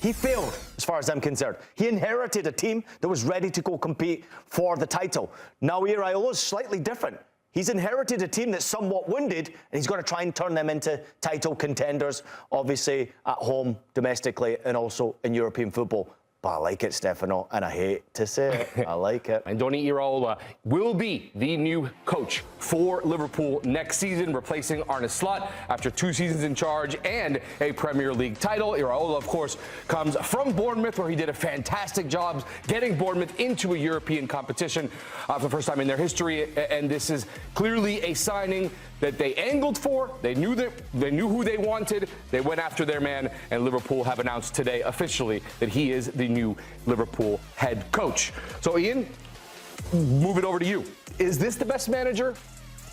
He failed, as far as I'm concerned. He inherited a team that was ready to go compete for the title. Now Iraola is slightly different. He's inherited a team that's somewhat wounded, and he's going to try and turn them into title contenders, obviously at home, domestically, and also in European football. But I like it, Stefano, and I hate to say it. I like it. Andoni Iraola will be the new coach for Liverpool next season, replacing Arne Slot after 2 seasons in charge and a Premier League title. Iraola, of course, comes from Bournemouth, where he did a fantastic job getting Bournemouth into a European competition for the first time in their history. And this is clearly a signing that they angled for. They knew who they wanted. They went after their man, and Liverpool have announced today officially that he is the new Liverpool head coach. So, Ian, move it over to you. Is this the best manager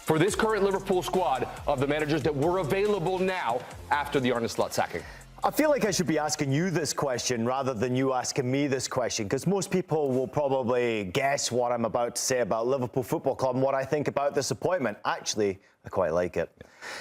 for this current Liverpool squad of the managers that were available now after the Arne Slot sacking? I feel like I should be asking you this question rather than you asking me this question, because most people will probably guess what I'm about to say about Liverpool Football Club and what I think about this appointment. Actually, I quite like it.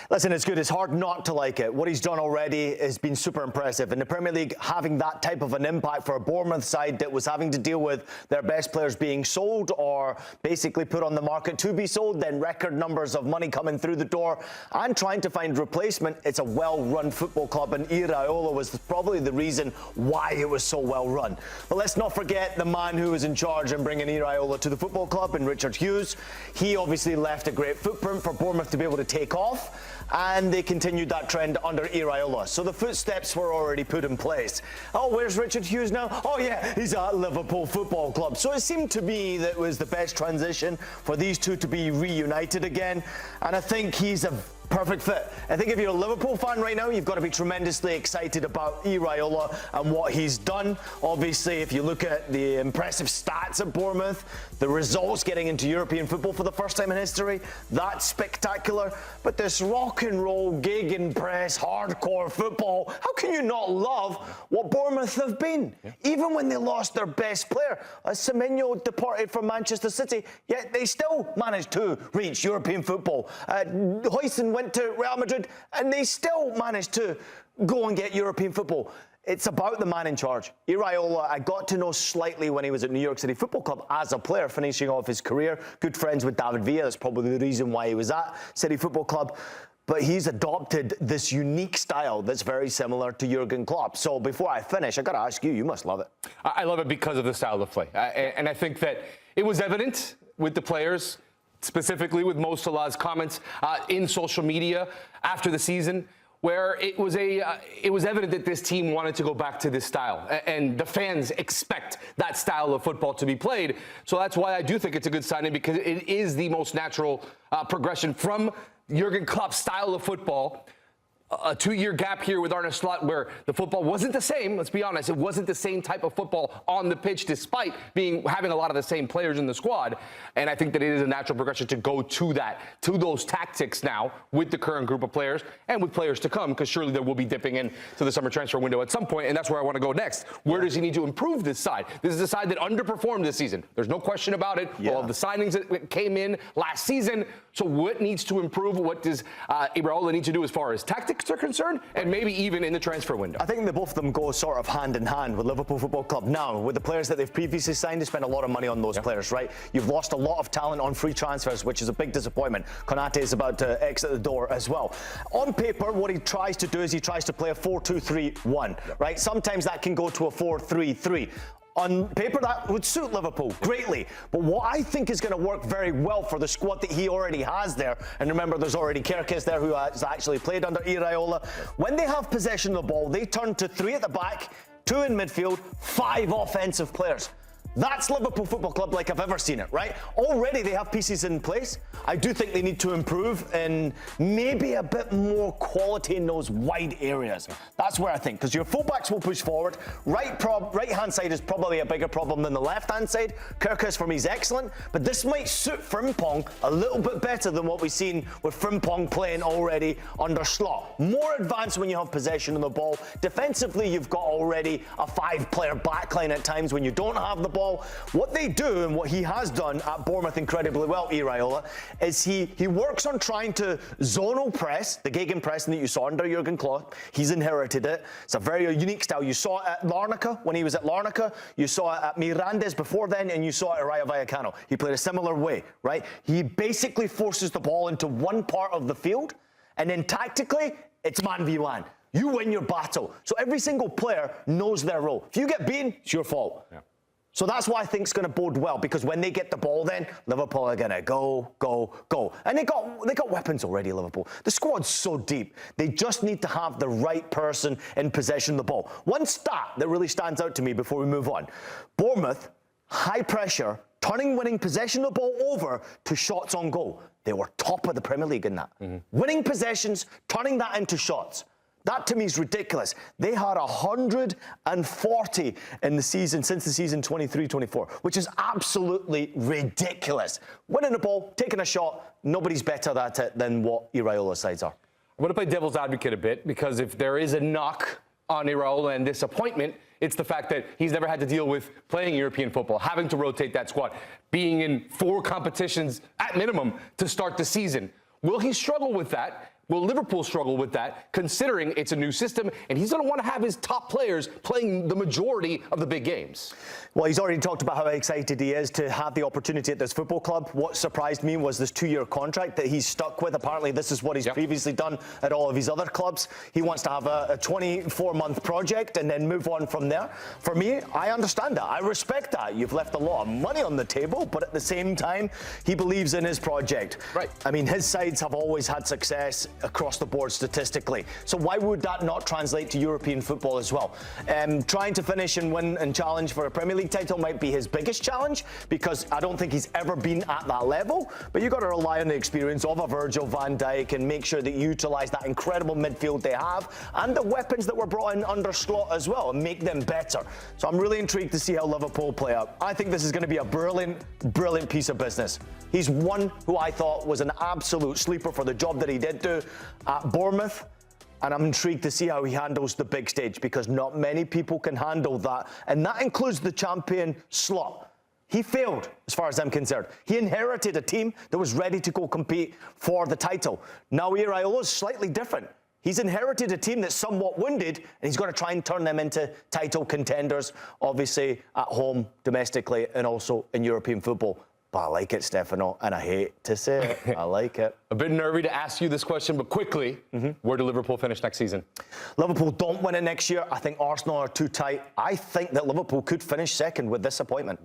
Listen, it's good. It's hard not to like it. What he's done already has been super impressive. In the Premier League, having that type of an impact for a Bournemouth side that was having to deal with their best players being sold or basically put on the market to be sold, then record numbers of money coming through the door and trying to find replacement. It's a well-run football club, and Iraola was probably the reason why it was so well-run. But let's not forget the man who was in charge in bringing Iraola to the football club, and Richard Hughes. He obviously left a great footprint for Bournemouth to be able to take off, and they continued that trend under Iraola. So the footsteps were already put in place. Oh, where's Richard Hughes now? Oh yeah, he's at Liverpool Football Club. So it seemed to me that it was the best transition for these two to be reunited again, and I think he's a perfect fit. I think if you're a Liverpool fan right now, you've got to be tremendously excited about Iraola and what he's done. Obviously, if you look at the impressive stats at Bournemouth, the results getting into European football for the first time in history, that's spectacular. But this rock and roll, gegenpress, hardcore football, how can you not love what Bournemouth have been? Yeah. Even when they lost their best player, Semenyo departed from Manchester City, yet they still managed to reach European football. Huijsen went to Real Madrid, and they still managed to go and get European football. It's about the man in charge. Iraola, I got to know slightly when he was at New York City Football Club as a player, finishing off his career. Good friends with David Villa. That's probably the reason why he was at City Football Club. But he's adopted this unique style that's very similar to Jurgen Klopp. So before I finish, I got to ask you, you must love it. I love it because of the style of play. And I think that it was evident with the players, specifically with Mo Salah's comments in social media after the season, where it was evident that this team wanted to go back to this style, and the fans expect that style of football to be played. So that's why I do think it's a good signing, because it is the most natural progression from Jurgen Klopp's style of football. A 2-year gap here with Arne Slot, where the football wasn't the same. Let's be honest, it wasn't the same type of football on the pitch, despite having a lot of the same players in the squad. And I think that it is a natural progression to go to those tactics now with the current group of players and with players to come, because surely there will be dipping in to the summer transfer window at some point, and that's where I want to go next. Where does he need to improve this side? This is a side that underperformed this season. There's no question about it. All of the signings that came in last season. So what needs to improve? What does Iraola need to do as far as tactics are concerned, and maybe even in the transfer window? I think that both of them go sort of hand in hand with Liverpool Football Club now. With the players that they've previously signed, they spend a lot of money on those players, right? You've lost a lot of talent on free transfers, which is a big disappointment. Konate is about to exit the door as well. On paper, what he tries to do is he tries to play a 4-2-3-1, right? Sometimes that can go to a 4-3-3. On paper, that would suit Liverpool greatly. But what I think is going to work very well for the squad that he already has there, and remember, there's already Kerkez there who has actually played under Iraola. When they have possession of the ball, they turn to 3 at the back, 2 in midfield, 5 offensive players. That's Liverpool Football Club like I've ever seen it, right? Already they have pieces in place. I do think they need to improve in maybe a bit more quality in those wide areas. That's where I think, because your fullbacks will push forward. Right-hand side is probably a bigger problem than the left-hand side. Kerkez for me is excellent, but this might suit Frimpong a little bit better than what we've seen with Frimpong playing already under Slot. More advanced when you have possession of the ball. Defensively, you've got already a 5-player backline at times when you don't have the ball. ball. What they do, and what he has done at Bournemouth incredibly well, Iraola, is he works on trying to zonal press, the gegenpressing that you saw under Jurgen Klopp. He's inherited it. It's a very unique style. You saw it at Larnaca when he was at Larnaca. You saw it at Mirandes before then, and you saw it at Rayo Vallecano. He played a similar way, right? He basically forces the ball into one part of the field, and then tactically, it's man v man. You win your battle. So every single player knows their role. If you get beaten, it's your fault. Yeah. So that's why I think it's going to bode well, because when they get the ball then, Liverpool are going to go, go, go. And they got weapons already, Liverpool. The squad's so deep. They just need to have the right person in possession of the ball. One stat that really stands out to me before we move on. Bournemouth, high pressure, turning winning possession of the ball over to shots on goal. They were top of the Premier League in that. Winning possessions, turning that into shots. That to me is ridiculous. They had 140 in the season, since the season 23-24, which is absolutely ridiculous. Winning the ball, taking a shot, nobody's better at it than what Iraola's sides are. I'm going to play devil's advocate a bit, because if there is a knock on Iraola and disappointment, it's the fact that he's never had to deal with playing European football, having to rotate that squad, being in 4 competitions at minimum to start the season. Will he struggle with that? Will Liverpool struggle with that, considering it's a new system, and he's going to want to have his top players playing the majority of the big games? Well, he's already talked about how excited he is to have the opportunity at this football club. What surprised me was this 2-year contract that he's stuck with. Apparently, this is what he's previously done at all of his other clubs. He wants to have a 24-month project and then move on from there. For me, I understand that. I respect that. You've left a lot of money on the table, but at the same time, he believes in his project. Right. I mean, his sides have always had success across the board statistically. So why would that not translate to European football as well? Trying to finish and win and challenge for a Premier League title might be his biggest challenge, because I don't think he's ever been at that level. But you've got to rely on the experience of a Virgil van Dijk and make sure that you utilise that incredible midfield they have and the weapons that were brought in under Slot as well and make them better. So I'm really intrigued to see how Liverpool play out. I think this is going to be a brilliant, brilliant piece of business. He's one who I thought was an absolute sleeper for the job that he did do at Bournemouth, and I'm intrigued to see how he handles the big stage, because not many people can handle that, and that includes the champion Slot. He failed, as far as I'm concerned. He inherited a team that was ready to go compete for the title. Now Iraola's slightly different. He's inherited a team that's somewhat wounded, and he's got to try and turn them into title contenders, obviously at home, domestically, and also in European football. But I like it, Stefano, and I hate to say it. I like it. A bit nervy to ask you this question, but quickly, where do Liverpool finish next season? Liverpool don't win it next year. I think Arsenal are too tight. I think that Liverpool could finish second with this appointment.